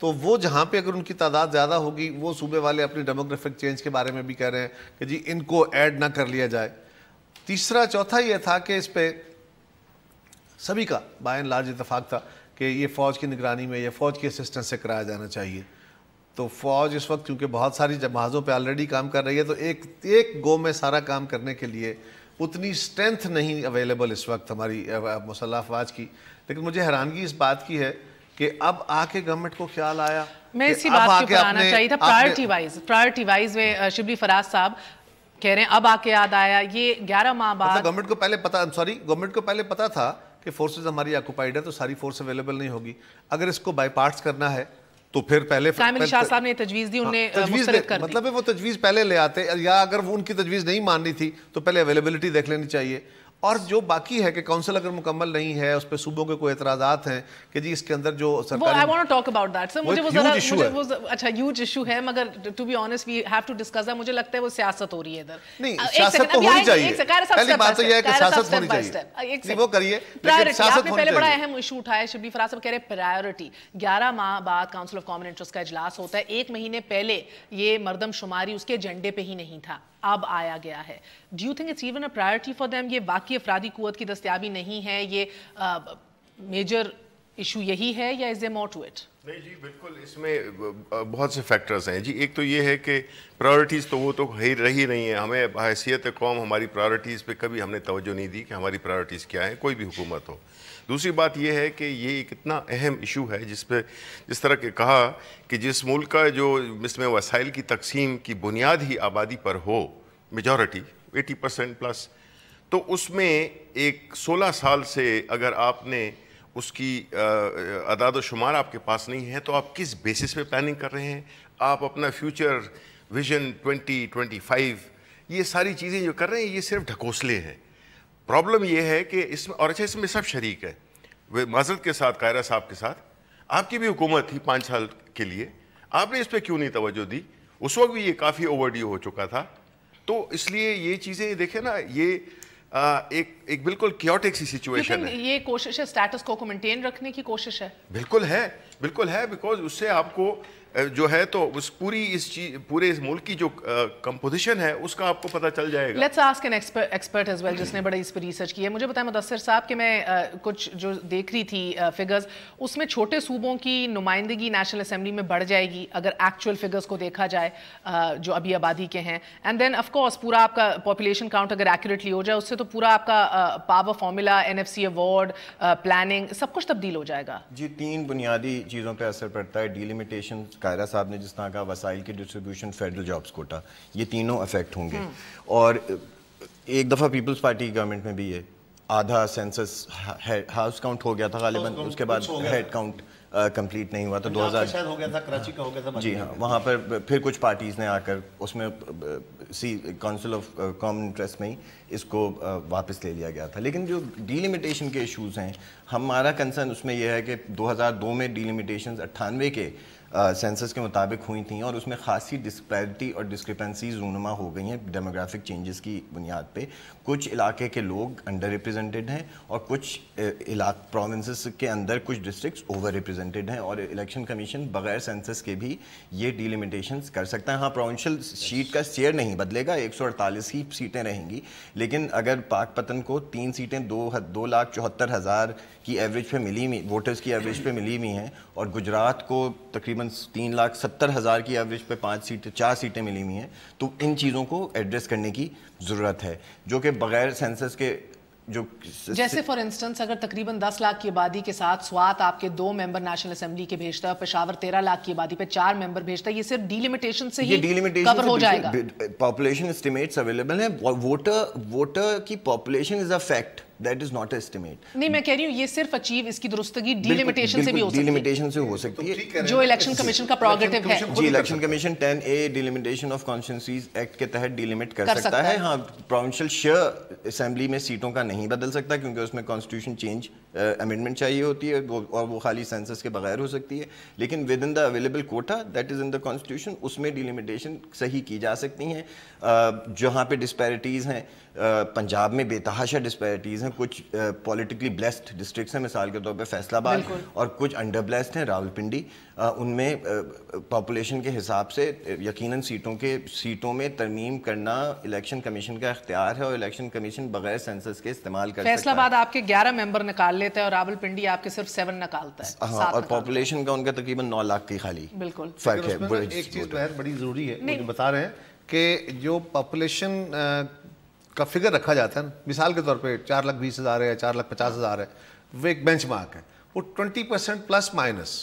تو وہ جہاں پہ اگر ان کی تعداد زیادہ ہوگی, وہ صوبے والے اپنی ڈیموگرافک چینج کے بارے میں بھی کہہ رہے ہیں کہ جی ان کو ایڈ نہ کر لیا جائے. تیسرا چوتھا یہ تھا کہ اس پہ سبھی کا بائی اینڈ لارج اتفاق تھا کہ یہ فوج کی نگرانی میں یا فوج کی اسسٹنس سے کرایا جانا چاہیے. تو فوج اس وقت کیونکہ بہت ساری جہازوں پہ آلریڈی کام کر رہی ہے, تو ایک گو میں سارا کام کرنے کے لیے اتنی اسٹرینتھ نہیں اویلیبل اس وقت ہماری مسلح افواج کی. لیکن مجھے حیرانگی اس بات کی ہے کہ اب آ کے گورنمنٹ کو خیال آیا, میں اسی بات کے اوپر آنا چاہیے تھا. پرائرٹی وائز میں شبلی فراز صاحب کہہ رہے ہیں اب آ کے یاد آیا. یہ 11 ماہ بعد گورنمنٹ کو پہلے پتا تھا کہ فورسز ہماری آکوپائڈ ہے تو ساری فورس اویلیبل نہیں ہوگی. اگر اس کو بائی پارٹس کرنا ہے تو پھر پہلے قائم علی شاہ صاحب نے تجویز دی, انہیں مسترد کر دی. مطلب ہے وہ تجویز پہلے لے آتے, یا اگر وہ ان کی تجویز نہیں ماننی تھی تو پہلے اویلیبلٹی دیکھ لینی چاہیے. اور جو باقی ہے کہ کونسل اگر مکمل نہیں ہے, اس پہ صوبوں کے کوئی اعتراضات ہیں کہ جی اس کے اندر جو سرکاری, I want to talk about that. مجھے وہ ذرا اچھا ہیوج ایشو ہے, مگر to be honest we have to discuss that. مجھے لگتا ہے وہ سیاست ہو رہی ہے ادھر. نہیں, سیاست تو ہونی چاہیے. پہلی بات تو یہ ہے کہ سیاست ہونی چاہیے, وہ کریے, لیکن سیاست ہونی چاہیے. پہلے بڑا اہم ایشو اٹھایا شبلی فراز صاحب, کہہ رہے پرائیورٹی. 11 ماہ بعد کاؤنسل آف کامن انٹرسٹ کا اجلاس ہوتا ہے, 1 مہینے پہلے یہ مردم شماری اس کے ایجنڈے پہ ہی نہیں تھا, اب آیا گیا ہے. Do you think it's even a priority for them? یہ باقی افرادی قوت کی دستیابی نہیں ہے, یہ میجر ایشو یہی ہے, یا از دیر مور ٹو اٹ؟ نہیں جی بالکل, اس میں بہت سے فیکٹرز ہیں جی. ایک تو یہ ہے کہ پرائرٹیز تو وہ تو رہی نہیں ہیں. ہمیں بحیثیت قوم ہماری پرائرٹیز پہ کبھی ہم نے توجہ نہیں دی کہ ہماری پرائرٹیز کیا ہیں, کوئی بھی حکومت ہو. دوسری بات یہ ہے کہ یہ ایک اتنا اہم ایشو ہے جس پہ جس طرح کہ کہا کہ جس ملک کا جو اس میں وسائل کی تقسیم کی بنیاد ہی آبادی پر ہو, میجورٹی 80% پلس, تو اس میں ایک 16 سال سے اگر آپ نے اس کی اعداد و شمار آپ کے پاس نہیں ہے تو آپ کس بیسس پہ پلاننگ کر رہے ہیں؟ آپ اپنا فیوچر ویژن 2025 یہ ساری چیزیں جو کر رہے ہیں یہ صرف ڈھکوسلے ہیں. پرابلم یہ ہے کہ اس میں, اور اچھا اس میں سب شریک ہے, معذرت کے ساتھ قاہرہ صاحب کے ساتھ, آپ کی بھی حکومت تھی 5 سال کے لیے, آپ نے اس پہ کیوں نہیں توجہ دی؟ اس وقت بھی یہ کافی اوور ڈیو ہو چکا تھا. تو اس لیے یہ چیزیں دیکھیں نا, یہ ایک بالکل کیوٹک سی سچویشن ہے. یہ کوشش ہے سٹیٹس کو مینٹین رکھنے کی کوشش ہے. بالکل ہے, بیکاز اس سے آپ کو جو ہے تو اس پورے اس ملک کی جو کمپوزیشن ہے اس کا آپ کو پتہ چل جائے گا. Let's ask an expert as well جس نے بڑی اس پہ ریسرچ کی ہے. مجھے بتائیں مدثر صاحب کہ میں کچھ جو دیکھ رہی تھی فگرز, اس میں چھوٹے صوبوں کی نمائندگی نیشنل اسمبلی میں بڑھ جائے گی اگر ایکچوئل فگرز کو دیکھا جائے جو ابھی آبادی کے ہیں. اینڈ دین آف کورس پورا آپ کا پاپولیشن کاؤنٹ اگر ایکوریٹلی ہو جائے اس سے تو پورا آپ کا power formula, NFC award, planning, سب کچھ تبدیل ہو جائے گا. جی 3 بنیادی چیزوں پہ اثر پڑتا ہے. ڈیلیمیٹیشن, قاہرہ صاحب نے جس طرح کا وسائل کی ڈسٹریبیوشن, فیڈرل جابز کوٹا, یہ تینوں افیکٹ ہوں گے. اور ایک دفعہ پیپلز پارٹی گورنمنٹ میں بھی ہے, آدھا سینسس ہاؤس کاؤنٹ ہو گیا تھا غالباً, اس کے بعد ہیڈ کاؤنٹ کمپلیٹ نہیں ہوا. تو 2000 شاید ہو گیا تھا, کراچی کا ہو گیا تھا. جی ہاں, وہاں پر پھر کچھ پارٹیز نے آ کر اس میں کونسل آف کامن انٹرسٹ میں ہی اس کو واپس لے لیا گیا تھا. لیکن جو ڈیلیمیٹیشن کے ایشوز ہیں, ہمارا کنسرن اس میں یہ ہے کہ 2002 میں ڈیلیمیٹیشنز 98 کے سینسس کے مطابق ہوئی تھیں, اور اس میں خاصی ڈسپیرٹی اور ڈسکرپنسیز رونما ہو گئی ہیں ڈیموگرافک چینجز کی بنیاد پہ. کچھ علاقے کے لوگ انڈر ریپرزینٹیڈ ہیں اور کچھ پروونسز کے اندر کچھ ڈسٹرکٹس اوور ریپرزینٹیڈ ہیں, اور الیکشن کمیشن بغیر سینسس کے بھی یہ ڈیلیمیٹیشنز کر سکتا ہے. ہاں پروونشل شیٹ کا سیئر نہیں بدلے گا, 148 ہی سیٹیں رہیں گی, لیکن اگر پاک پتن کو 3 سیٹیں 2,74,000 کی ایوریج پہ ملی, ووٹرز کی ایوریج پہ ملی ہوئی ہیں, اور گجرات کو تقریباً 3,70,000 کی ایوریج پہ 4 سیٹیں ملی ہوئی ہیں, تو ان چیزوں کو ایڈریس کرنے کی ضرورت ہے جو کہ بغیر سینسس کے جو جیسے فار انسٹنس اگر تقریباً 10 لاکھ کی آبادی کے ساتھ سوات آپ کے 2 ممبر نیشنل اسمبلی کے بھیجتا ہے, پشاور 13 لاکھ کی آبادی پہ 4 ممبر بھیجتا ہے, یہ صرف ڈیلیمیٹیشن سے ہی کور ہو جائے گا. پاپولیشن اسٹیمیٹس اویلیبل ہیں, ووٹر کی population is a fact, that is not a estimate. نہیں میں کہہ رہی ہوں یہ صرف اچیو اس کی درستگی ڈیلیمیٹیشن سے بھی ہو سکتی ہے, ڈیلیمیٹیشن سے ہو سکتی ہے جو الیکشن کمیشن کا پروگیٹو ہے. جی election commission 10A delimitation of constituencies act کے تحت ڈیلیمیٹ کر سکتا ہے. ہاں پروونشل شیئر اسمبلی میں سیٹوں کا نہیں بدل سکتا کیونکہ اس میں کانسٹیٹیوشن چینج امینڈمنٹ چاہیے ہوتی ہے اور وہ خالی سینسس کے بغیر ہو سکتی ہے, لیکن with in the available quota that is in the constitution اس میں ڈیلیمیٹیشن صحیح کی جا سکتی ہیں. جہاں پہ ڈسپیرٹیز ہیں, پنجاب میں بے تحاشا ڈسپیرٹیز ہیں, کچھ پولیٹیکلی بلیسڈ ڈسٹرکٹس ہیں, مثال کے طور پہ فیصل آباد, اور کچھ انڈر بلیسڈ ہیں راولپنڈی. ان میں پاپولیشن کے حساب سے یقیناً سیٹوں میں ترمیم کرنا الیکشن کمیشن کا اختیار ہے, اور الیکشن کمیشن بغیر سینسس کے استعمال کر سکتا ہے. فیصل آباد آپ کے 11 ممبر نکال لیتے ہیں اور راولپنڈی آپ کے صرف 7 نکالتا ہے. ہاں, اور پاپولیشن کا ان کا تقریباً 9 لاکھ کی خالی بالکل فرق ہے. ایک چیز بڑی ضروری ہے, مجھے بتا رہے ہیں کہ جو پاپولیشن کا فگر رکھا جاتا ہے نا, مثال کے طور پہ 4,20,000 ہے, 4,50,000 ہے, وہ ایک بینچ مارک ہے. وہ 20% پلس مائنس,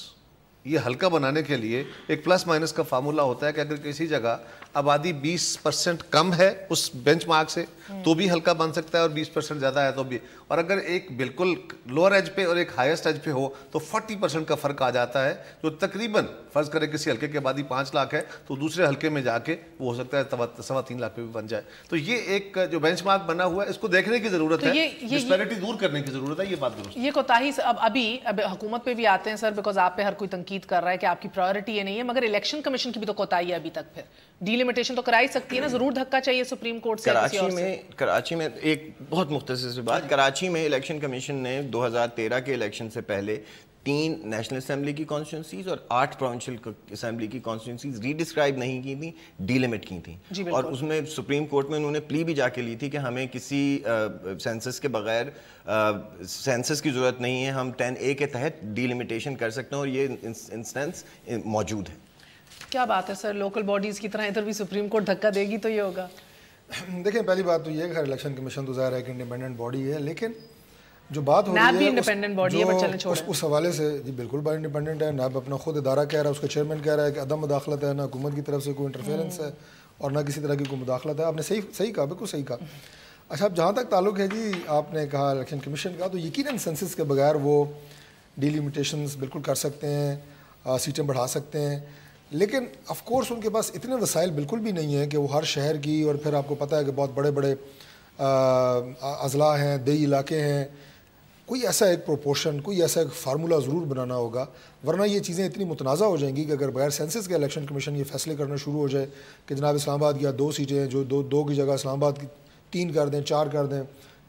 یہ ہلکا بنانے کے لیے ایک پلس مائنس کا فارمولا ہوتا ہے کہ اگر کسی جگہ آبادی 20% کم ہے اس بینچ مارک سے تو بھی ہلکا بن سکتا ہے, اور 20% زیادہ ہے تو بھی. اور اگر ایک بالکل لوور ایج پہ اور ایک ہائیسٹ ایج پہ ہو تو 40% کا فرق آ جاتا ہے, جو تقریباً فرض کرے کسی حلقے کی آبادی 5 لاکھ ہے تو دوسرے حلقے میں جا کے وہ ہو سکتا ہے 3.25 لاکھ پہ بھی بن جائے. تو یہ ایک جو بینچ مارک بنا ہوا ہے اس کو دیکھنے کی ضرورت ہے, ڈسپیرٹی دور کرنے کی ضرورت ہے. یہ بات درست, یہ کوتاہی اب حکومت پہ بھی آتے ہیں سر, بیکاز آپ پہ ہر کوئی تنقید کر رہا ہے کہ آپ کی پرائیورٹی یہ نہیں ہے, مگر الیکشن کمیشن کی بھی تو کوتاہی ہے ابھی تک. پھر ڈیلیمیٹیشن تو کرائی سکتی ہے نا, ضرور دھکا چاہیے سپریم کورٹ سے. کراچی میں ایک بہت مختصر سی بات, کراچی میں الیکشن کمیشن نے 2013 کے الیکشن سے پہلے 3 نیشنل اسمبلی کی کانسٹیٹوئنسیز اور 8 پروونشل اسمبلی کی کانسٹیٹوئنسیز ری ڈسکرائب نہیں کی تھیں, ڈی لمٹ کی تھیں. اور اس میں سپریم کورٹ میں انہوں نے پلی بھی جا کے لی تھی کہ ہمیں کسی سینسس کے بغیر سینسس کی ضرورت نہیں ہے, ہم 10A کے تحت ڈی لمیٹیشن کر سکتے ہیں, اور یہ انسٹنس موجود ہے. کیا بات ہے سر, لوکل باڈیز کی طرح ادھر بھی سپریم کورٹ دھکا دے گی تو یہ ہوگا. دیکھیں, پہلی بات تو یہ ہے کہ الیکشن کمیشن تو ظاہر ہے کہ انڈیپینڈنٹ باڈی ہے, لیکن جو بات ہو رہی ہے اس حوالے سے جی بالکل بڑا انڈیپینڈنٹ ہے. نیب اپنا خود ادارہ کہہ رہا ہے, اس کا چیئرمین کہہ رہا ہے کہ عدم مداخلت ہے, نہ حکومت کی طرف سے کوئی انٹرفیئرنس ہے اور نہ کسی طرح کی کوئی مداخلت ہے. آپ نے صحیح کہا, بالکل صحیح کہا. اچھا, اب جہاں تک تعلق ہے جی آپ نے کہا الیکشن کمیشن کا, تو یقیناً سینسس کے بغیر وہ ڈیلیمیٹیشنز بالکل کر سکتے ہیں, سیٹیں بڑھا سکتے ہیں, لیکن آف کورس ان کے پاس اتنے وسائل بالکل بھی نہیں ہیں کہ وہ ہر شہر کی, اور پھر آپ کو پتہ ہے کہ بہت بڑے بڑے اضلاع ہیں, دیہی علاقے ہیں, کوئی ایسا ایک پروپورشن, کوئی ایسا ایک فارمولہ ضرور بنانا ہوگا, ورنہ یہ چیزیں اتنی متنازع ہو جائیں گی کہ اگر بغیر سینسس کے الیکشن کمیشن یہ فیصلے کرنا شروع ہو جائے کہ جناب اسلام آباد کی 2 سیٹیں ہیں, جو 2 کی جگہ اسلام آباد کی 3 کر دیں, 4 کر دیں,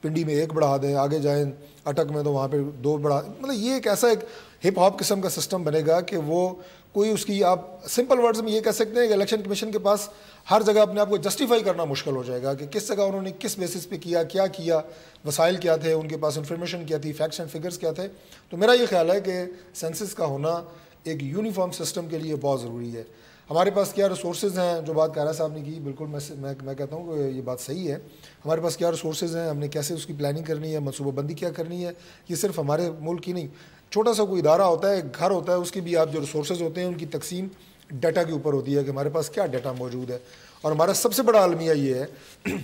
پنڈی میں 1 بڑھا دیں, آگے جائیں اٹک میں تو وہاں پہ 2 بڑھا, مطلب یہ ایک ایسا ایک ہپ ہاپ قسم کا سسٹم بنے گا کہ وہ کوئی اس کی, آپ سمپل ورڈز میں یہ کہہ سکتے ہیں کہ الیکشن کمیشن کے پاس ہر جگہ اپنے آپ کو جسٹیفائی کرنا مشکل ہو جائے گا کہ کس جگہ انہوں نے کس بیسس پہ کیا کیا, وسائل کیا تھے, ان کے پاس انفارمیشن کیا تھی, فیکٹس اینڈ فگرز کیا تھے. تو میرا یہ خیال ہے کہ سینسس کا ہونا ایک یونیفارم سسٹم کے لیے بہت ضروری ہے. ہمارے پاس کیا ریسورسز ہیں, جو بات کائرہ صاحب نے کی, بالکل میں کہتا ہوں کہ یہ بات صحیح ہے. ہمارے پاس کیا ریسورسز ہیں, ہم نے کیسے اس کی پلاننگ کرنی ہے, منصوبہ بندی کیا کرنی ہے. یہ صرف ہمارے ملک کی نہیں, چھوٹا سا کوئی ادارہ ہوتا ہے, گھر ہوتا ہے, اس کی بھی آپ جو ریسورسز ہوتے ہیں ان کی تقسیم ڈیٹا کے اوپر ہوتی ہے کہ ہمارے پاس کیا ڈیٹا موجود ہے. اور ہمارا سب سے بڑا المیہ یہ ہے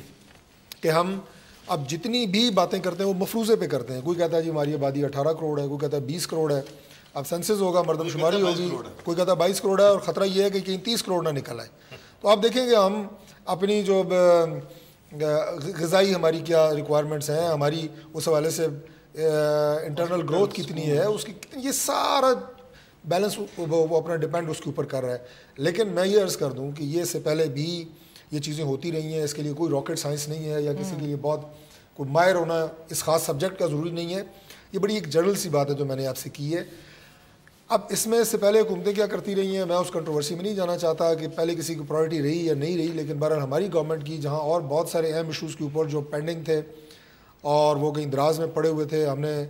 کہ ہم اب جتنی بھی باتیں کرتے ہیں وہ مفروضے پہ کرتے ہیں. کوئی کہتا ہے جی ہماری آبادی 18 کروڑ ہے, کوئی کہتا ہے 20 کروڑ ہے. اب سینسس ہوگا, مردم شماری ہوگی, کوئی کہتا ہے 22 کروڑ ہے, اور خطرہ یہ ہے کہ کہیں 30 کروڑ نہ نکل آئے. تو آپ دیکھیں گے ہم اپنی جو غذائی ہماری کیا ریکوائرمنٹس ہیں, ہماری اس حوالے سے انٹرنل گروتھ کتنی ہے, اس کی یہ سارا بیلنس وہ اپنا ڈپینڈ اس کے اوپر کر رہا ہے. لیکن میں یہ عرض کر دوں کہ یہ سے پہلے بھی یہ چیزیں ہوتی رہی ہیں, اس کے لیے کوئی راکٹ سائنس نہیں ہے یا کسی کے لیے بہت کوئی ماہر ہونا اس خاص سبجیکٹ کا ضروری نہیں ہے. یہ بڑی ایک جنرل سی بات ہے جو میں نے آپ سے کی ہے. اب اس میں سے پہلے حکومتیں کیا کرتی رہی ہیں, میں اس کنٹروورسی میں نہیں جانا چاہتا کہ پہلے کسی کی پرائرٹی رہی یا نہیں رہی, لیکن بہرحال ہماری گورنمنٹ کی جہاں اور بہت سارے اہم ایشوز کے اوپر جو پینڈنگ تھے اور وہ کہیں دراز میں پڑے ہوئے تھے, ہم نے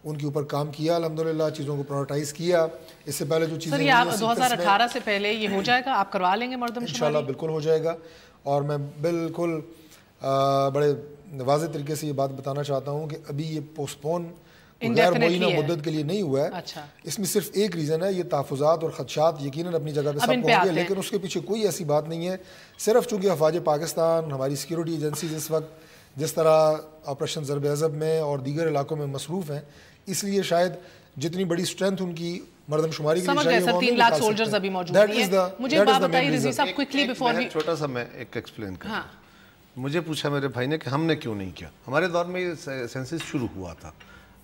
ان کے اوپر کام کیا, الحمدللہ چیزوں کو پرائورٹائز کیا. اس سے پہلے جو چیزیں سر, یہ 2018 سے پہلے یہ ہو جائے گا, آپ کروا لیں گے مردم شماری؟ انشاءاللہ بالکل ہو جائے گا. اور میں بالکل بڑے واضح طریقے سے یہ بات بتانا چاہتا ہوں کہ ابھی یہ پوسٹ پون غیر معینہ مدت کے لیے نہیں ہوا ہے. اس میں صرف ایک ریزن ہے, یہ تحفظات اور خدشات یقیناً اپنی جگہ پہ سب کو ہوں گے, لیکن اس کے پیچھے کوئی ایسی بات نہیں ہے. صرف چونکہ افواج پاکستان, ہماری سیکیورٹی ایجنسیز اس وقت جس طرح آپریشن ضرب عضب میں اور دیگر علاقوں میں مصروف ہیں, اس لیے شاید جتنی بڑی اسٹرینتھ ان کی مردم شماری کے لیے چاہیے, 3 لاکھ سولجرز ابھی موجود ہیں. مجھے بات بتائیے رضوی صاحب کوئکلی بیفور وی, چھوٹا سا میں ایک ایکسپلین کروں. مجھے پوچھا میرے بھائی نے کہ ہم نے کیوں نہیں کیا. ہمارے دور میں یہ سینسس شروع ہوا تھا,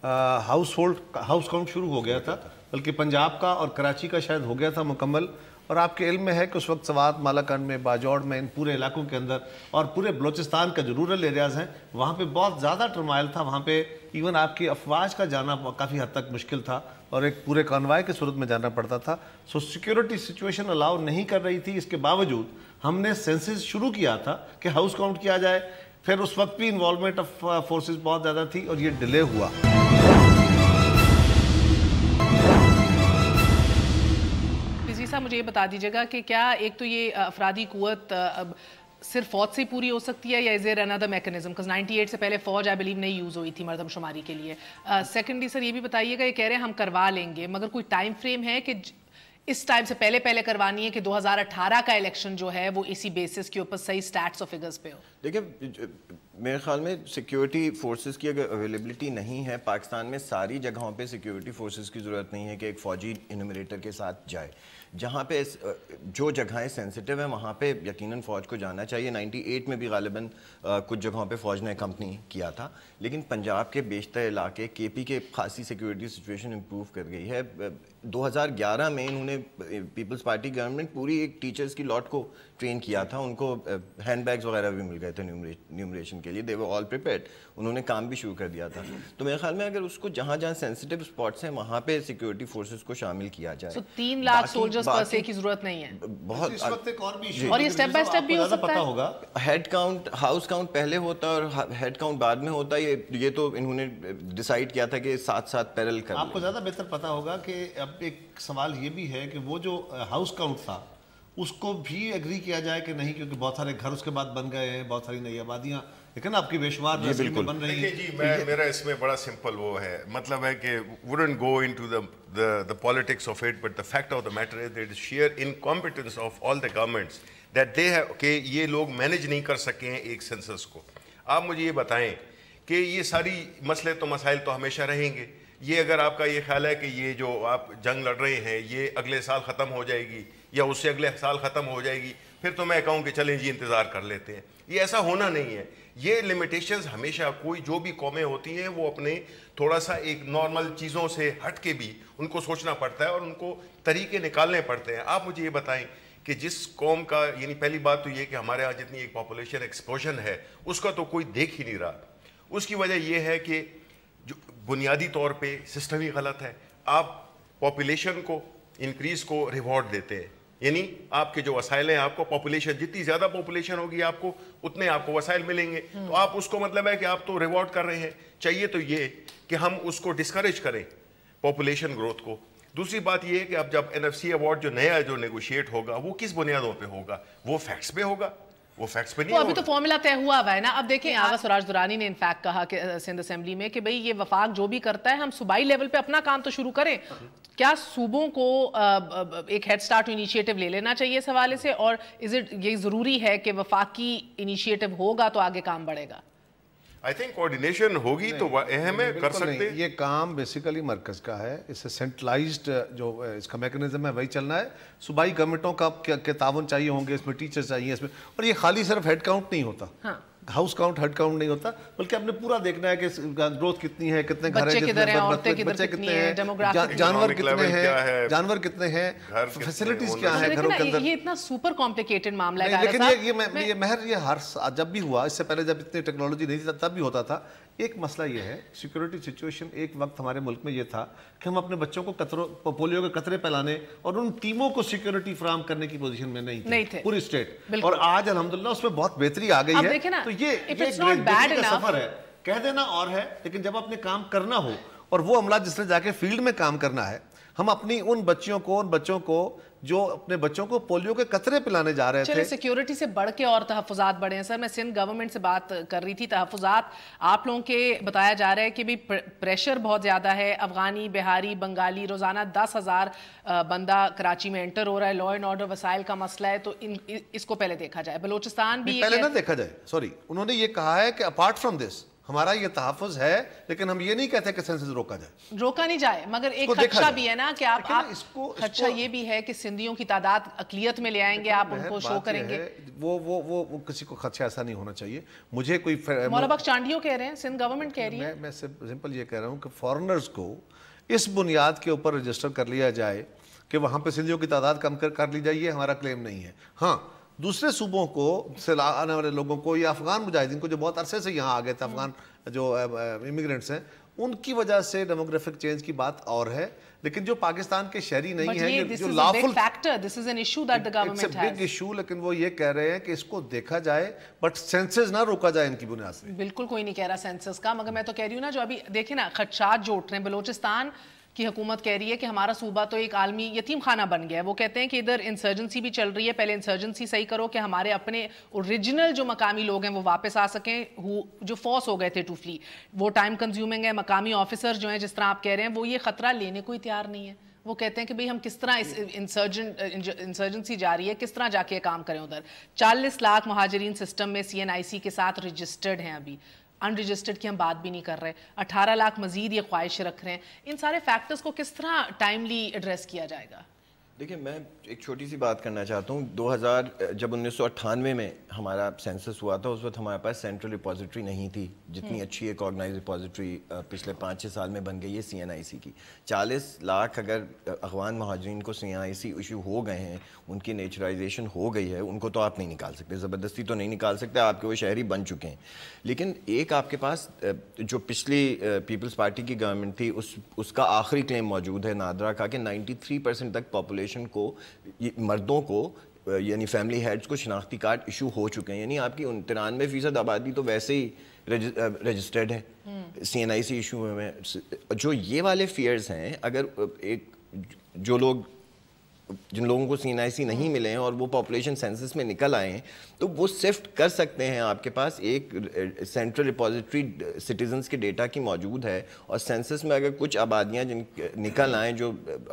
ہاؤس کاؤنٹ شروع ہو گیا تھا، بلکہ پنجاب کا اور کراچی کا شاید ہو گیا تھا مکمل. اور آپ کے علم میں ہے کہ اس وقت سوات، مالاکنڈ میں، باجوڑ میں، ان پورے علاقوں کے اندر اور پورے بلوچستان کا جو رورل ایریاز ہیں وہاں پہ بہت زیادہ ٹرمائل تھا. وہاں پہ ایون آپ کی افواج کا جانا کافی حد تک مشکل تھا اور ایک پورے کانوائے کی صورت میں جانا پڑتا تھا. سو سیکیورٹی سچویشن الاؤ نہیں کر رہی تھی. اس کے باوجود ہم نے سینسز شروع کیا تھا کہ ہاؤس کاؤنٹ کیا جائے. پھر اس وقت بھی انوالومنٹ آف فورسز بہت زیادہ تھی اور یہ ڈیلے ہوا. صاحب مجھے یہ بتا دیجیے گا کہ کیا ایک تو یہ افرادی قوت صرف فوج سے پوری ہو سکتی ہے یا از دیر انادر میکنزم؟ because 98 سے پہلے فوج آئی بلیو نہیں یوز ہوئی تھی مردم شماری کے لیے. سیکنڈلی سر یہ بھی بتائیے گا، یہ کہہ رہے ہیں ہم کروا لیں گے، مگر کوئی ٹائم فریم ہے کہ اس ٹائم سے پہلے کروانی ہے کہ 2018 کا الیکشن جو ہے وہ اسی بیسس کے اوپر صحیح سٹیٹس اور فگرز پہ ہو؟ دیکھیں میرے خیال میں سیکیورٹی فورسز کی اگر اویلیبلٹی نہیں ہے پاکستان میں، ساری جگہوں پہ سیکیورٹی فورسز کی ضرورت نہیں ہے کہ ایک فوجی انومریٹر کے ساتھ جائے. جہاں پہ جو جگہیں سینسٹیو ہیں وہاں پہ یقیناً فوج کو جانا چاہیے. 98 میں بھی غالباً کچھ جگہوں پہ فوج نے کمپنی کیا تھا، لیکن پنجاب کے بیشتر علاقے کے پی کے خاصی سیکیورٹی سچویشن امپروو کر گئی ہے. 2011 میں انہوں نے پیپلز پارٹی گورنمنٹ پوری ایک ٹیچرز کی لاٹ کو ٹرین کیا تھا، ان کو ہینڈ بیگز وغیرہ بھی مل گئے تھے نیومریشن کے لیے. دے ور آل پریپیئرڈ. انہوں نے کام بھی شروع کر دیا تھا. تو میرے خیال میں اگر اس کو جہاں جہاں سینسٹیو اسپاٹس ہیں وہاں پہ سیکیورٹی فورسز کو شامل کیا جائے. 3 لاکھ سولجرز پر سے کی ضرورت نہیں ہے بہت. اس وقت ایک اور بھی ایشو اور یہ سٹیپ بائی سٹیپ بھی ہو سکتا ہے. ہوگا ہیڈ کاؤنٹ، ہاؤس کاؤنٹ پہلے ہوتا اور ہیڈ کاؤنٹ بعد میں ہوتا. یہ تو انہوں نے ڈیسائیڈ کیا تھا کہ ساتھ ساتھ پیرل کر. آپ کو زیادہ بہتر پتا ہوگا کہ اب ایک سوال یہ بھی ہے کہ وہ جو ہاؤس کاؤنٹ تھا اس کو بھی ایگری کیا جائے کہ نہیں، کیونکہ بہت سارے گھر اس کے بعد بن گئے ہیں، بہت ساری نئی آبادیاں لیکن آپ کی بے شمار بن رہی ہیں. جی میرا اس میں بڑا سمپل وہ ہے، مطلب ہے کہ wouldn't go into the politics of it, but the fact of the matter is that sheer incompetence of all the governments that they have کہ یہ لوگ مینیج نہیں کر سکے ہیں ایک سینسس کو. آپ مجھے یہ بتائیں کہ یہ ساری مسئلے تو مسائل تو ہمیشہ رہیں گے. یہ اگر آپ کا یہ خیال ہے کہ یہ جو آپ جنگ لڑ رہے ہیں یہ اگلے سال ختم ہو جائے گی یا اس سے اگلے سال ختم ہو جائے گی، پھر تو میں کہوں کہ چلیں جی انتظار کر لیتے ہیں. یہ ایسا ہونا نہیں ہے. یہ لمیٹیشنز ہمیشہ کوئی جو بھی قومیں ہوتی ہیں وہ اپنے تھوڑا سا ایک نارمل چیزوں سے ہٹ کے بھی ان کو سوچنا پڑتا ہے اور ان کو طریقے نکالنے پڑتے ہیں. آپ مجھے یہ بتائیں کہ جس قوم کا، یعنی پہلی بات تو یہ کہ ہمارے ہاں جتنی ایک پاپولیشن ایکسپلوژن ہے اس کا تو کوئی دیکھ ہی نہیں رہا. اس کی وجہ یہ ہے کہ جو بنیادی طور پہ سسٹم ہی غلط ہے. آپ پاپولیشن کو انکریز کو ریوارڈ دیتے ہیں، یعنی آپ کے جو وسائل ہیں، آپ کو پاپولیشن جتنی زیادہ پاپولیشن ہوگی آپ کو اتنے آپ کو وسائل ملیں گے. تو آپ اس کو مطلب ہے کہ آپ تو ریوارڈ کر رہے ہیں. چاہیے تو یہ کہ ہم اس کو ڈسکریج کریں پاپولیشن گروتھ کو. دوسری بات یہ ہے کہ اب جب NFC ایوارڈ جو نیا جو نیگوشیٹ ہوگا وہ کس بنیادوں پہ ہوگا؟ وہ فیکٹس پہ ہوگا، وہ فیکٹس پہ نہیں ہوگا. ابھی تو فارمولا طے ہوا ہے نا. اب دیکھیں آغا سراج درانی نے انفیکٹ کہا کہ سندھ اسمبلی میں کہ بھئی یہ وفاق جو بھی کرتا ہے ہم صوبائی لیول پہ اپنا کام تو شروع کریں. کیا صوبوں کو ایک ہیڈ سٹارٹ انیشیٹو لے لینا چاہیے اس حوالے سے، اور یہ ضروری ہے کہ وفاقی انیشیٹو ہوگا تو آگے کام بڑھے گا؟ آئی تھنک کوارڈینیشن ہوگی تو اہم ہے، کر سکتے. یہ کام بیسیکلی مرکز کا ہے. اس سے سینٹرلائزڈ جو اس کا میکنزم ہے وہی چلنا ہے. صوبائی گورنمنٹوں کا تعاون چاہیے ہوں گے، اس میں ٹیچر چاہیے اس میں. اور یہ خالی صرف ہیڈ کاؤنٹ نہیں ہوتا، ہاؤس کاؤنٹ ہیڈ کاؤنٹ نہیں ہوتا، بلکہ آپ نے پورا دیکھنا ہے کہ گروتھ کتنی ہے، کتنے گھر ہیں، بچے کتنے ہیں، جانور کتنے ہیں، فیسلٹیز کیا ہیں گھروں کے اندر. یہ اتنا سپر کمپلیکیٹڈ معاملہ ہے. لیکن یہ مہر یہ ہر جب بھی ہوا، اس سے پہلے جب اتنی ٹیکنالوجی نہیں تھی تب بھی ہوتا تھا. ایک مسئلہ یہ ہے سیکورٹی سچویشن. ایک وقت ہمارے ملک میں یہ تھا کہ ہم اپنے بچوں کو پولیو کے قطرے پلانے اور ان ٹیموں کو سیکورٹی فراہم کرنے کی پوزیشن میں نہیں تھے پوری اسٹیٹ. اور آج الحمدللہ اس میں بہت بہتری آ گئی ہے. تو یہ سفر ہے، کہہ دینا اور ہے، لیکن جب اپنے کام کرنا ہو اور وہ عملہ جس نے جا کے فیلڈ میں کام کرنا ہے. ہم اپنی ان بچوں کو جو اپنے بچوں کو پولیو کے قطرے پلانے جا رہے تھے. سیکیورٹی سے بڑھ کے اور تحفظات بڑھے ہیں. سر میں سندھ گورنمنٹ سے بات کر رہی تھی. تحفظات آپ لوگوں کے بتایا جا رہا ہے کہ بھی پریشر بہت زیادہ ہے. افغانی، بہاری، بنگالی روزانہ 10,000 بندہ کراچی میں انٹر ہو رہا ہے. لا اینڈ آرڈر وسائل کا مسئلہ ہے. تو اس کو پہلے دیکھا جائے. بلوچستان بھی پہلے نہ دیکھا جائے، سوری، انہوں نے یہ کہا ہے کہ اپارٹ فرام دس ہمارا یہ تحفظ ہے، لیکن ہم یہ نہیں کہتے کہ سینسس روکا جائے، روکا نہیں جائے، مگر ایک خدشہ بھی ہے نا کہ آپ خدشہ یہ بھی ہے کہ سندھیوں کی تعداد اقلیت میں لے آئیں گے، آپ ان کو شو کریں گے. وہ کسی کو خدشہ ایسا نہیں ہونا چاہیے. مجھے کوئی مولا بخش چانڈیو کہہ رہے ہیں، سندھ گورنمنٹ کہہ رہی ہے، میں سمپل یہ کہہ رہا ہوں کہ فارنرز کو اس بنیاد کے اوپر رجسٹر کر لیا جائے کہ وہاں پہ سندھیوں کی تعداد کم کر لی جائے، یہ ہمارا کلیم نہیں ہے. ہاں دوسرے صوبوں کو سے آنے والے لوگوں کو یا افغان مجاہدین کو جو بہت عرصے سے یہاں آ گئے تھے، افغان جو امیگرینٹس ہیں، ان کی وجہ سے ڈیموگرافک چینج کی بات اور ہے، لیکن جو پاکستان کے شہری نہیں ہیں، جو لافل بگ ایشو، لیکن وہ یہ کہہ رہے ہیں کہ اس کو دیکھا جائے بٹ سینسس نہ روکا جائے ان کی بنیاد سے. بالکل کوئی نہیں کہہ رہا سینسس کا، مگر میں تو کہہ رہی ہوں نا جو ابھی دیکھیں نا خدشات جو اٹھ رہے ہیں. بلوچستان کی حکومت کہہ رہی ہے کہ ہمارا صوبہ تو ایک عالمی یتیم خانہ بن گیا ہے. وہ کہتے ہیں کہ ادھر انسرجنسی بھی چل رہی ہے، پہلے انسرجنسی صحیح کرو کہ ہمارے اپنے اوریجنل جو مقامی لوگ ہیں وہ واپس آ سکیں، جو فورس ہو گئے تھے ٹو فلی. وہ ٹائم کنزیومنگ ہے. مقامی آفیسر جو ہیں جس طرح آپ کہہ رہے ہیں وہ یہ خطرہ لینے کو ہی تیار نہیں ہے. وہ کہتے ہیں کہ بھئی ہم کس طرح اس انسرجنسی جاری ہے، کس طرح جا کے کام کریں ادھر. 40 لاکھ مہاجرین سسٹم میں CNIC کے ساتھ رجسٹرڈ ہیں، ابھی ان رجسٹرڈ کی ہم بات بھی نہیں کر رہے. 18 لاکھ مزید یہ خواہش رکھ رہے ہیں. ان سارے فیکٹرز کو کس طرح ٹائملی ایڈریس کیا جائے گا؟ دیکھیں میں ایک چھوٹی سی بات کرنا چاہتا ہوں. 2000 جب 1998 میں ہمارا سینسس ہوا تھا، اس وقت ہمارے پاس سینٹرل ریپوزیٹری نہیں تھی. جتنی اچھی ایک آرگنائز ریپوزیٹری پچھلے 5-6 سال میں بن گئی ہے CNIC کی. 40 لاکھ اگر افغان مہاجرین کو CNIC ایشو ہو گئے ہیں، ان کی نیچرائزیشن ہو گئی ہے، ان کو تو آپ نہیں نکال سکتے، زبردستی تو نہیں نکال سکتے، آپ کے وہ شہری بن چکے ہیں. لیکن ایک آپ کے پاس جو پچھلی پیپلز پارٹی کی گورنمنٹ تھی، اس کا آخری کلیم موجود ہے نادرا کا کہ 93% تک پاپولیشن کو، مردوں کو یعنی فیملی ہیڈز کو شناختی کارڈ ایشو ہو چکے ہیں. یعنی آپ کی 93% آبادی تو ویسے ہی رجسٹرڈ ہے CNIC ایشو میں. جو یہ والے فیئرز ہیں، اگر جن لوگوں کو CNIC نہیں ملے ہیں اور وہ پاپولیشن سینسس میں نکل آئے ہیں، تو وہ صفٹ کر سکتے ہیں. آپ کے پاس ایک سینٹرل ریپوزیٹری سٹیزنز کے ڈیٹا کی موجود ہے، اور سینسس میں اگر کچھ آبادیاں جن نکل آئیں جو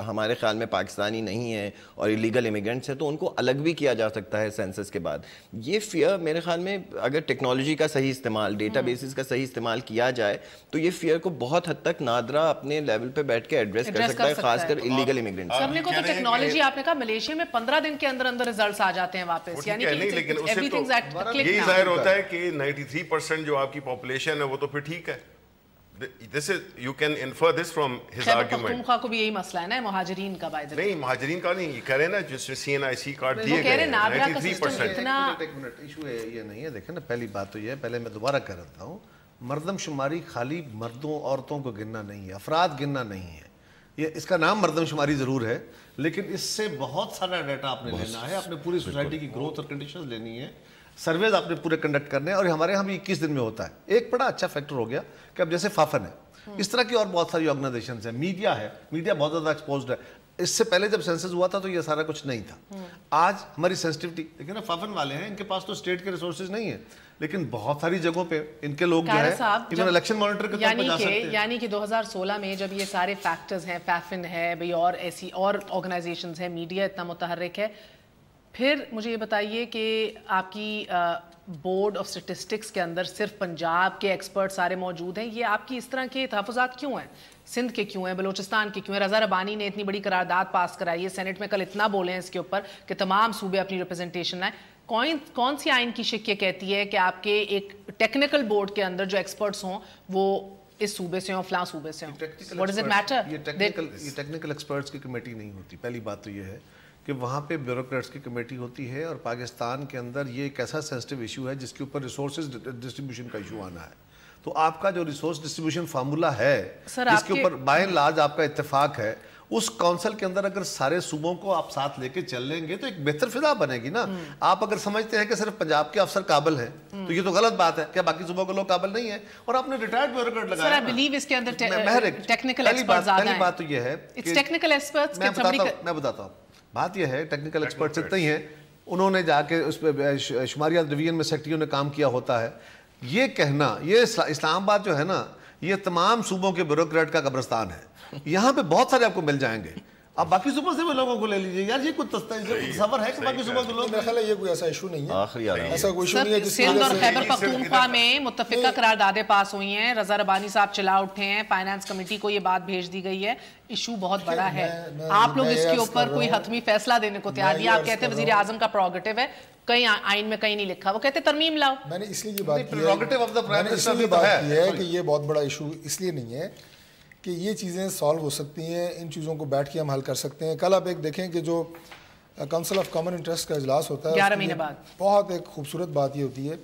ہمارے خیال میں پاکستانی نہیں ہیں اور ایلیگل امیگرینٹس ہیں، تو ان کو الگ بھی کیا جا سکتا ہے سینسس کے بعد. یہ فیئر میرے خیال میں اگر ٹیکنالوجی کا صحیح استعمال، ڈیٹا بیسز کا صحیح استعمال کیا جائے تو یہ فیئر کو بہت حد تک نادرا اپنے لیول پہ بیٹھ کے ایڈریس کر سکتا ہے، خاص کر ایلیگل امیگرینٹس. سر نے کو تو ٹیکنالوجی آپ نے کہا ملیشیا میں 15 دن کے اندر ریزلٹس آ جاتے ہیں واپس، یعنی یہی ظاہر ہوتا ہے کہ 93% جو آپ کی پاپولیشن ہے وہ تو پھر ٹھیک ہے. This is, you can infer this from his argument. Pakhtunkhwa کو بھی یہی مسئلہ ہے نا مہاجرین کا. نہیں مہاجرین کا نہیں، یہ کہہ رہے ہیں نا جس میں CNIC کارڈ دیے گئے ہیں 93%. ایشو یہ نہیں ہے. دیکھیں نا پہلی بات تو یہ ہے، پہلے میں دوبارہ کہہ رہا ہوں، مردم شماری خالی مردوں عورتوں کو گننا نہیں ہے، افراد گننا نہیں ہے. یہ اس کا نام مردم شماری ضرور ہے، لیکن اس سے بہت سارا ڈیٹا آپ نے لینا ہے، اپنے پوری سوسائٹی کی گروتھ اور کنڈیشنز لینی ہے، سرویز آپ نے پورے کنڈکٹ کرنے ہیں. اور ہمارے یہاں بھی 21 دن میں ہوتا ہے. ایک بڑا اچھا فیکٹر ہو گیا کہ اب جیسے فافن ہے، اس طرح کی اور بہت ساری آرگنائزیشنز ہیں. میڈیا ہے، میڈیا بہت زیادہ ایکسپوزڈ ہے. اس سے پہلے جب سینسس ہوا تھا تو یہ سارا کچھ نہیں تھا. آج ہماری سینسٹیوٹی دیکھیں نا، فافن والے ہیں، ان کے پاس تو اسٹیٹ کے ریسورسز نہیں ہیں، لیکن بہت ساری جگہوں پہ ان کے لوگ جو ہے ایون الیکشن مانیٹر کے طور پر جا سکتے ہیں. یعنی کہ 2016 میں جب یہ سارے فیکٹرز ہیں، فیفن ہے بھئی اور ایسی اور آرگنائزیشنز ہیں، میڈیا اتنا متحرک ہے، پھر مجھے یہ بتائیے کہ آپ کی بورڈ آف اسٹیٹسٹکس کے اندر صرف پنجاب کے ایکسپرٹ سارے موجود ہیں. یہ آپ کی اس طرح کے تحفظات کیوں ہیں؟ سندھ کے کیوں ہیں؟ بلوچستان کے کیوں ہیں؟ رضا ربانی نے اتنی بڑی قرارداد پاس کرائی ہے، سینٹ میں کل اتنا بولے ہیں اس کے اوپر کہ تمام صوبے اپنی ریپرزنٹیشن لائیں. کون سی آئین کی شک یہ کہتی ہے کہ آپ کے ایک ٹیکنیکل بورڈ کے اندر جو ایکسپرٹس ہوں وہ اس صوبے سے ہوں، فلاں صوبے سے ہوں؟ What does it matter? یہ ٹیکنیکل ایکسپرٹس کی کمیٹی نہیں ہوتی. پہلی بات تو یہ ہے کہ وہاں پہ بیوروکریٹس کی کمیٹی ہوتی ہے، اور پاکستان کے اندر یہ ایک ایسا سینسٹیو ایشو ہے جس کے اوپر ریسورسز ڈسٹریبیوشن کا ایشو آنا ہے. تو آپ کا جو ریسورس ڈسٹریبیوشن فارمولہ ہے جس کے اوپر بائی اینڈ لارج آپ کا اتفاق ہے، اس کونسل کے اندر اگر سارے صوبوں کو آپ ساتھ لے کے چل لیں گے تو ایک بہتر فضا بنے گی نا. آپ اگر سمجھتے ہیں کہ صرف پنجاب کے افسر قابل ہیں تو یہ تو غلط بات ہے. کیا باقی صوبوں کے لوگ قابل نہیں ہیں؟ اور آپ نے ریٹائرڈ بیوروکریٹ لگایا. سر آئی بلیو اس کے اندر ٹیکنیکل ایکسپرٹ زیادہ ہیں. پہلی بات تو یہ ہے اٹس ٹیکنیکل ایکسپرٹس. میں بتاتا ہوں بات یہ ہے، ٹیکنیکل ایکسپرٹس اتنے ہی ہیں، انہوں نے جا کے اس پہ شماریات ڈویژن میں سیکٹریوں نے کام کیا ہوتا ہے. یہ کہنا، یہ اسلام آباد جو ہے نا، یہ تمام صوبوں کے بیوروکریٹ کا قبرستان ہے. یہاں پہ بہت سارے آپ کو مل جائیں گے. آپ باقی صوبوں سے بھی لوگوں کو لے لیجیے یار, یہ کوئی تصور ہے کہ باقی صوبوں کے لوگ؟ میرا خیال ہے یہ کوئی ایسا ایشو نہیں ہے, آخری ایسا کوئی ایشو نہیں ہے. سندھ اور خیبر پختونخوا میں متفقہ قراردادیں پاس ہوئی ہیں, رضا ربانی صاحب چلا اٹھے ہیں, فائنانس کمیٹی کو یہ بات بھیج دی گئی ہے, ایشو بہت بڑا ہے. آپ لوگ اس کے اوپر کوئی حتمی فیصلہ دینے کو تیار نہیں. آپ کہتے ہیں وزیر اعظم کا پروگیٹو ہے, کہیں آئین میں کہیں نہیں لکھا, وہ کہتے ترمیم لاؤ. میں نے اس لیے یہ بات کی ہے کہ یہ بہت بڑا ایشو اس لیے نہیں ہے کہ یہ چیزیں سالو ہو سکتی ہیں, ان چیزوں کو بیٹھ کے ہم حل کر سکتے ہیں. کل آپ ایک دیکھیں کہ جو کونسل آف کامن انٹرسٹ کا اجلاس ہوتا ہے 11 مہینے بعد, بہت ایک خوبصورت بات یہ ہوتی ہے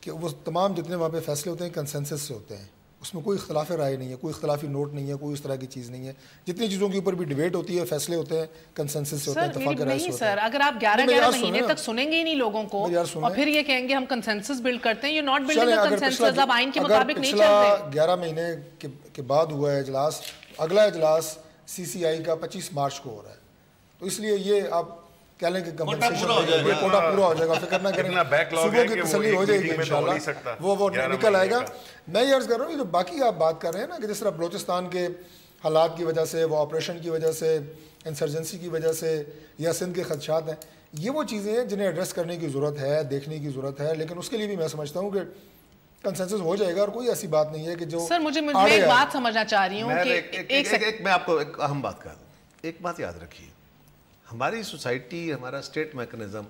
کہ وہ تمام جتنے وہاں پہ فیصلے ہوتے ہیں کنسنسس سے ہوتے ہیں, اس میں کوئی اختلاف رائے نہیں ہے, کوئی اختلافی نوٹ نہیں ہے, کوئی اس طرح کی چیز نہیں ہے. جتنی چیزوں کے اوپر بھی ڈیبیٹ ہوتی ہے, فیصلے ہوتے ہیں, کنسنسس سے ہوتے ہیں, اتفاق رائے سے ہوتے ہیں. سر اگر آپ 11 مہینے تک سنیں گے ہی نہیں لوگوں کو اور پھر یہ کہیں گے ہم کنسنسس بلڈ کرتے ہیں, یہ ناٹ بلڈنگ اے کنسنسس, اب آئین کے مطابق نہیں چل رہے. 11 مہینے کے بعد ہوا ہے اجلاس, اگلا اجلاس سی سی آئی کا 25 مارچ کو ہو رہا ہے, تو اس لیے یہ آپ کہہ لیں کہ کمپنسیشن کوٹا پورا ہو جائے گا, فکر نہ کریں, صبح کی تسلی ہو جائے گی انشاءاللہ, وہ نکل آئے گا. میں یہ عرض کر رہا ہوں جو باقی آپ بات کر رہے ہیں نا کہ جس طرح بلوچستان کے حالات کی وجہ سے, وہ آپریشن کی وجہ سے, انسرجنسی کی وجہ سے, یا سندھ کے خدشات ہیں, یہ وہ چیزیں ہیں جنہیں ایڈریس کرنے کی ضرورت ہے, دیکھنے کی ضرورت ہے. لیکن اس کے لیے بھی میں سمجھتا ہوں کہ کنسنسس ہو جائے گا, اور کوئی ایسی بات نہیں ہے کہ جو سر مجھے ایک بات سمجھنا چاہ رہی ہوں کہ میں آپ کو ایک اہم بات کہہ دوں. ایک بات یاد رکھیے, ہماری سوسائٹی, ہمارا اسٹیٹ میکنزم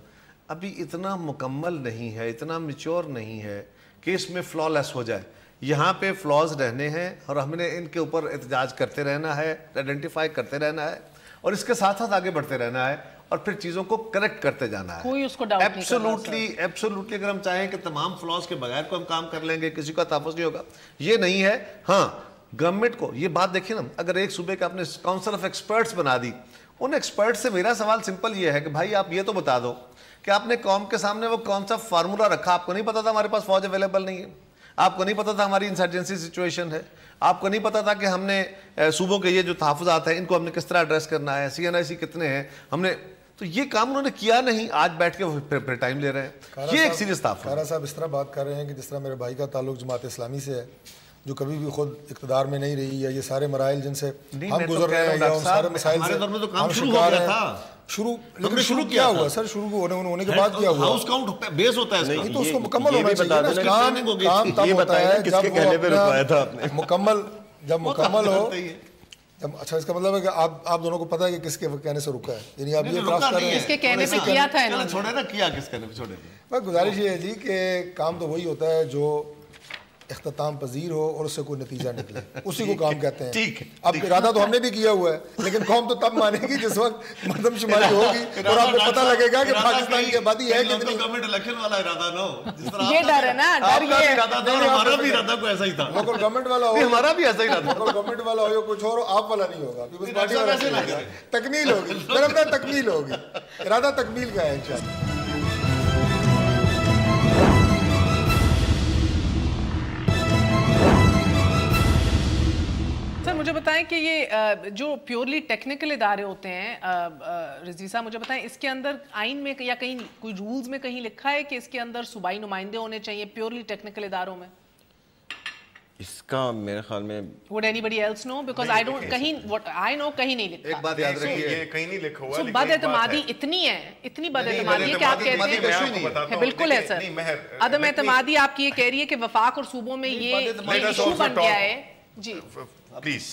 ابھی اتنا مکمل نہیں ہے, اتنا میچور نہیں ہے کہ اس میں فلا لیس ہو جائے. یہاں پہ فلاز رہنے ہیں اور ہم نے ان کے اوپر احتجاج کرتے رہنا ہے, آئیڈینٹیفائی کرتے رہنا ہے, اور اس کے ساتھ ساتھ آگے بڑھتے رہنا ہے, اور پھر چیزوں کو کریکٹ کرتے جانا ہے. کوئی اس کو ڈاؤٹ نہیں کرنا. ایبسولوٹلی اگر ہم چاہیں کہ تمام فلاز کے بغیر کو ہم کام کر لیں گے, کسی کا تحفظ نہیں ہوگا, یہ نہیں ہے. ہاں, گورنمنٹ کو یہ بات دیکھیں نا, اگر ایک صوبے کا آپ نے کاؤنسل آف ایکسپرٹس بنا دی, ان ایکسپرٹ سے میرا سوال سمپل یہ ہے کہ بھائی آپ یہ تو بتا دو کہ آپ نے قوم کے سامنے وہ کون سا فارمولا رکھا. آپ کو نہیں پتا تھا ہمارے پاس فوج اویلیبل نہیں ہے, آپ کو نہیں پتا تھا ہماری انسرجنسی سچویشن ہے, آپ کو نہیں پتا تھا کہ ہم نے صوبوں کے یہ جو تحفظات ہیں ان کو ہم نے کس طرح ایڈریس کرنا ہے, CNIC کتنے ہیں ہم نے, تو یہ کام انہوں نے کیا نہیں. آج بیٹھ کے پھر ٹائم لے رہے ہیں. یہ ایک سیریس تحفظ. خیرہ صاحب اس طرح بات کر رہے ہیں کہ جس طرح میرے بھائی کا تعلق جماعت اسلامی سے ہے, جو کبھی بھی خود اقتدار میں نہیں رہی, یا یہ سارے مراحل جن سے ہم گزر رہے ہیں, یا ان سارے مسائل سے ہم شکار ہیں. شروع کیا ہوا سر, شروع ہونے کے بعد کیا ہوا, ہاؤس کاؤنٹ بیس ہوتا ہے, نہیں تو اس کو مکمل ہونا چاہیے. کام تب ہوتا ہے جب مکمل ہو. اچھا, اس کا مطلب ہے کہ آپ دونوں کو پتا ہے کہ کس کے کہنے سے رکا ہے, یعنی آپ یہ اعتراف کر رہے ہیں کس کے کہنے پہ کیا تھا, چھوڑے نا کیا کس کہنے پہ, چھوڑے. بس گزارش یہ ہے جی کہ کام تو وہی ہوتا ہے جو اختتام پذیر ہو اور اس سے کوئی نتیجہ نکلے, اسی کو کام کہتے ہیں. اب ارادہ تو ہم نے بھی کیا ہوا ہے, لیکن قوم تو تب مانے گی جس وقت مردم شماری ہوگی اور آپ کو پتہ لگے گا کہ پاکستان کی آبادی ہے کتنی. گورنمنٹ الیکشن والا ارادہ نہ ہو, جس طرح یہ ڈر ہے نا, ڈر یہ ہمارا بھی ارادہ کوئی ایسا ہی تھا, لوکل گورنمنٹ والا ہو, ہمارا بھی ایسا ہی رہتا, لوکل گورنمنٹ والا ہو یا کچھ اور, آپ والا نہیں ہوگا, پیپلز پارٹی والا نہیں ہوگا. تکمیل ہوگی, میرا مطلب تکمیل ہوگی, ارادہ تکمیل کا ہے انشاءاللہ. مجھے بتائیں کہ یہ جو پیورلی ٹیکنیکل ادارے ہوتے ہیں, رضوی صاحب مجھے بتائیں اس کے اندر آئین میں یا کہیں کوئی رولز میں کہیں لکھا ہے کہ اس کے اندر صوبائی نمائندے ہونے چاہیے پیورلی ٹیکنیکل اداروں میں؟ اس کا میرے خیال میں would anybody else know, because I don't, کہیں what I know کہیں نہیں لکھا. ایک بات یاد رکھیے, یہ کہیں نہیں لکھا ہوا, بد اعتمادی اتنی ہے, اتنی بد اعتمادی ہے کہ آپ کہتے ہیں بالکل ہے سر, عدم اعتمادی آپ کی یہ کہہ رہی ہے کہ وفاق اور صوبوں میں یہ ایشو بن گیا ہے. جی پلیز,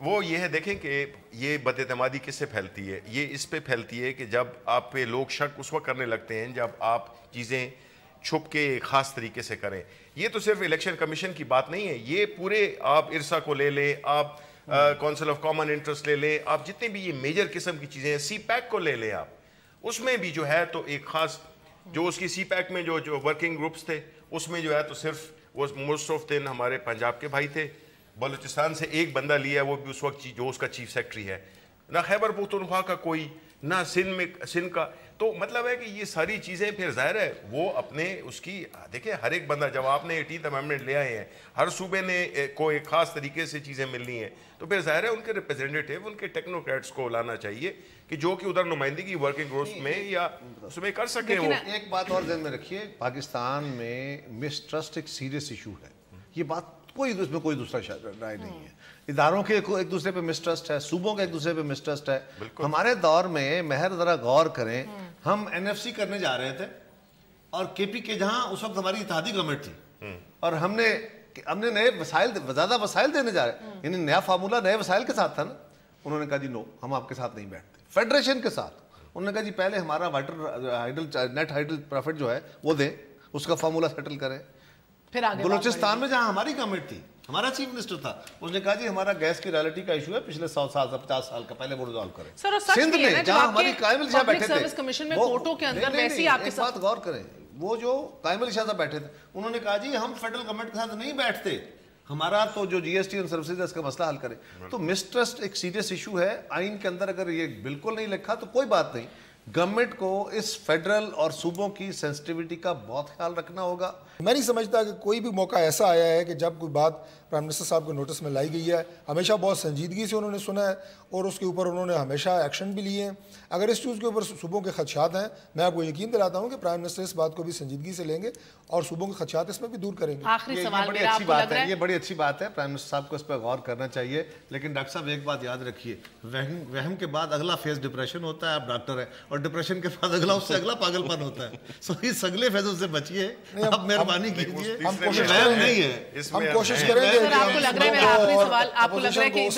وہ یہ ہے دیکھیں کہ یہ بد اعتمادی کس سے پھیلتی ہے, یہ اس پہ پھیلتی ہے کہ جب آپ پہ لوگ شک اس وقت کرنے لگتے ہیں جب آپ چیزیں چھپ کے خاص طریقے سے کریں. یہ تو صرف الیکشن کمیشن کی بات نہیں ہے, یہ پورے آپ ارسا کو لے لیں, آپ کونسل آف کامن انٹرسٹ لے لیں, آپ جتنے بھی یہ میجر قسم کی چیزیں ہیں, سی پیک کو لے لیں آپ, اس میں بھی جو ہے تو ایک خاص جو اس کی سی پیک میں جو ورکنگ گروپس تھے اس میں جو ہے تو صرف وہ موسٹ آف دن ہمارے پنجاب کے بھائی تھے, بلوچستان سے ایک بندہ لیا ہے وہ بھی اس وقت جو اس کا چیف سیکرٹری ہے, نہ خیبر پختونخوا کا کوئی, نہ سندھ کا. تو مطلب ہے کہ یہ ساری چیزیں پھر ظاہر ہے وہ اپنے اس کی دیکھیں, ہر ایک بندہ جب آپ نے 18th امینڈمنٹ لے آئے ہیں, ہر صوبے نے کو ایک خاص طریقے سے چیزیں ملنی ہیں, تو پھر ظاہر ہے ان کے ریپریزنٹیٹیو, ان کے ٹیکنوکریٹس کو لانا چاہیے کہ جو کہ ادھر نمائندگی ورکنگ گروپس میں یا اس میں کر سکیں. وہ ایک بات اور ذہن میں رکھیے, پاکستان میں مسٹرسٹ ایک سیریس ایشو ہے, یہ بات اس میں کوئی دوسرا رائے نہیں ہے. اداروں کے ایک دوسرے پہ مسٹرسٹ ہے, صوبوں کا ایک دوسرے پہ مسٹرسٹ ہے. ہمارے دور میں مہر ذرا غور کریں, ہم NFC کرنے جا رہے تھے اور KP کے جہاں اس وقت ہماری اتحادی گورنمنٹ تھی اور ہم نے نئے وسائل, زیادہ وسائل دینے جا رہے, یعنی نیا فارمولا نئے وسائل کے ساتھ تھا نا. انہوں نے کہا جی نو, ہم آپ کے ساتھ نہیں بیٹھتے. فیڈریشن کے ساتھ انہوں نے کہا جی پہلے ہمارا نیٹ ہائیڈل پروفٹ جو ہے وہ دیں, اس کا فارمولا سیٹل کریں. بلوچستان میں جہاں ہماری گورنمنٹ تھی, ہمارا چیف منسٹر تھا, اس نے کہا جی ہمارا گیس کی رائلٹی کا ایشو ہے پچھلے 100 سال سے 50 سال کا, پہلے وہ ریزالو کریں. سندھ میں جہاں ہماری قائم الشاہ بیٹھے تھے, ایک بات غور کریں, وہ جو قائم الشاہ صاحب بیٹھے تھے انہوں نے کہا جی ہم فیڈرل گورنمنٹ کے ساتھ نہیں بیٹھتے, ہمارا تو جو GST اور سروسز ہے اس کا مسئلہ حل کریں. تو مسٹرسٹ ایک سیریس ایشو ہے. آئین کے اندر اگر یہ بالکل نہیں لکھا تو کوئی بات نہیں, گورنمنٹ کو اس فیڈرل اور صوبوں کی سینسٹیوٹی کا بہت خیال رکھنا ہوگا. میں نہیں سمجھتا کہ کوئی بھی موقع ایسا آیا ہے کہ جب کوئی بات پرائم منسٹر صاحب کے نوٹس میں لائی گئی ہے, ہمیشہ بہت سنجیدگی سے انہوں نے سنا ہے اور اس کے اوپر انہوں نے ہمیشہ ایکشن بھی لیے ہیں. اگر اس چیز کے اوپر صوبوں کے خدشات ہیں, میں آپ کو یقین دلاتا ہوں کہ پرائم منسٹر اس بات کو بھی سنجیدگی سے لیں گے اور صوبوں کے خدشات اس میں بھی دور کریں گے. آخری سوال بڑی اچھی بات ہے, یہ بڑی اچھی بات ہے, پرائم منسٹر صاحب کو اس پہ غور کرنا چاہیے. لیکن ڈاکٹر صاحب ایک بات یاد رکھیے, وہم کے بعد اگلا فیز ڈپریشن ہوتا ہے. آپ ڈاکٹر ہیں اور ڈپریشن کے بعد اگلا اس سے اگلا پاگل پن ہوتا ہے. سو اس اگلے فیزوں سے بچیے, آپ مہربانی کیجیے. ہم کوشش کریں گے. آپ کو لگ رہا ہے, میرا آخری سوال, آپ کو لگ رہا ہے کہ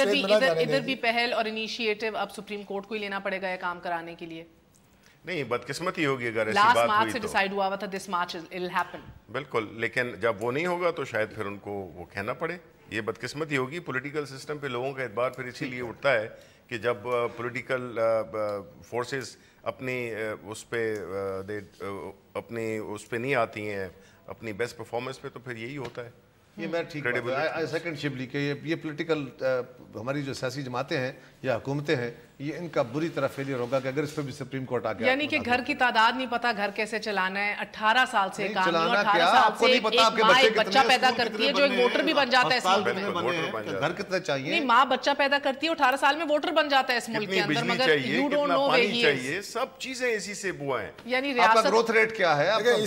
ادھر بھی پہل اور انیشیٹو اب سپریم کورٹ کو ہی لینا پڑے گا یہ کام کرانے کے لیے؟ نہیں, بدقسمتی ہوگی اگر ایسی لاسٹ بات مارچ ہوئی سے تو. ڈیسائیڈ ہوا تھا دس مارچ اٹ ول ہیپن. بالکل, لیکن جب وہ نہیں ہوگا تو شاید پھر ان کو وہ کہنا پڑے. یہ بدقسمتی ہوگی. پولیٹیکل سسٹم پہ لوگوں کا اعتبار پھر اسی لیے اٹھتا ہے کہ جب پولیٹیکل فورسز اپنی اس پہ نہیں آتی ہیں, اپنی بیسٹ پرفارمنس پہ, تو پھر یہی ہوتا ہے. یہ میں ٹھیک ہے سیکنڈ شپلی کہ یہ پولیٹیکل ہماری جو سیاسی جماعتیں ہیں یا حکومتیں ہیں, یہ ان کا بری طرح فیلئر ہوگا کہ اگر اس پہ بھی سپریم کورٹ آ گیا. یعنی کہ گھر کی تعداد نہیں پتا, گھر کیسے چلانا ہے. 18 سال سے کام نہیں, 18 کیا سال آپ کو سے نہیں پتا آپ کے ایک بچہ پیدا کرتی ہے جو ایک ووٹر بھی بن جاتا ہے اس ملک میں. گھر کتنے چاہیے؟ نہیں, ماں بچہ پیدا کرتی ہے 18 سال میں ووٹر بن جاتا ہے اس ملک کے اندر, مگر you don't know where he is. سب چیزیں اسی سے بوا ہیں. یعنی آپ کا گروتھ ریٹ کیا ہے؟ چودھری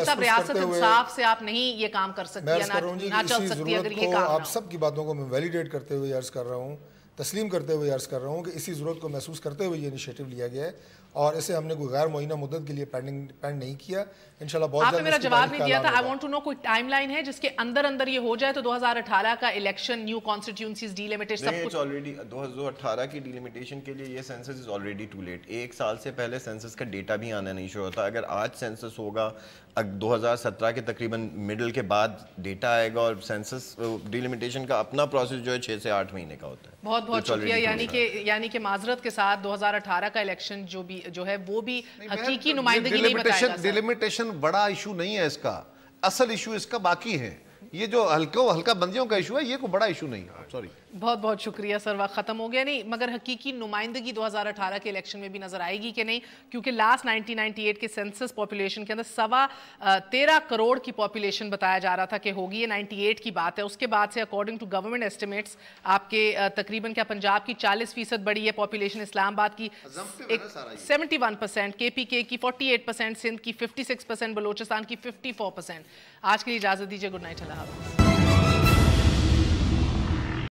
صاحب, ریاست انصاف سے آپ نہیں یہ کام کر سکتی یا نہ چل سکتی اگر یہ کام. آپ سب کی باتوں کو میں ویلیڈیٹ کرتے ہوئے عرض کر رہا ہوں, تسلیم کرتے ہوئے عرض کر رہا ہوں کہ اسی ضرورت کو محسوس کرتے ہوئے یہ انیشیٹو لیا گیا ہے اور اسے ہم نے کوئی غیر معینہ مدت کے لیے پینڈ نہیں کیا. انشاءاللہ بہت جلد. آپ نے میرا جواب نہیں دیا تھا. آئی وانٹ ٹو نو کوئی ٹائم لائن ہے جس کے اندر یہ ہو جائے تو 2018 کا election, new constituencies delimited سب کچھ آلریڈی 2018 کی ڈی لمیٹیشن کے لیے یہ census is already too late. ایک سال سے پہلے سینسس کا ڈیٹا بھی آنا نہیں شروع ہوتا. اگر آج سینسس ہوگا 2017 کے تقریباً مڈل کے بعد ڈیٹا آئے گا اور سینسس ڈی لمیٹیشن کا اپنا پروسیس جو ہے 6 سے 8 مہینے کا ہوتا ہے. بہت بہت شکریہ. یعنی کہ معذرت کے ساتھ 2018 کا الیکشن جو ہے وہ بھی حقیقی نمائندگی نہیں بتائے گا. ڈیلیمیٹیشن بڑا ایشو نہیں ہے اس کا, اصل ایشو اس کا باقی ہے. یہ جو ہلکا بندیوں کا ایشو ہے, یہ کوئی بڑا ایشو نہیں ہے. سوری. بہت بہت شکریہ سر, وقت ختم ہو گیا. نہیں, مگر حقیقی نمائندگی 2018 کے الیکشن میں بھی نظر آئے گی کہ نہیں, کیونکہ لاسٹ 1998 کے سینسس پاپولیشن کے اندر 13 کروڑ کی پاپولیشن بتایا جا رہا تھا کہ ہوگی. یہ 98 کی بات ہے. اس کے بعد سے اکارڈنگ ٹو گورنمنٹ ایسٹیمیٹس آپ کے تقریباً کیا پنجاب کی 40% بڑی ہے پاپولیشن, اسلام آباد کی 71%, KPK کی 48%, سندھ کی 56%, بلوچستان کی 54%. آج کے لیے اجازت دیجیے. گڈ نائٹ, اللہ حافظ.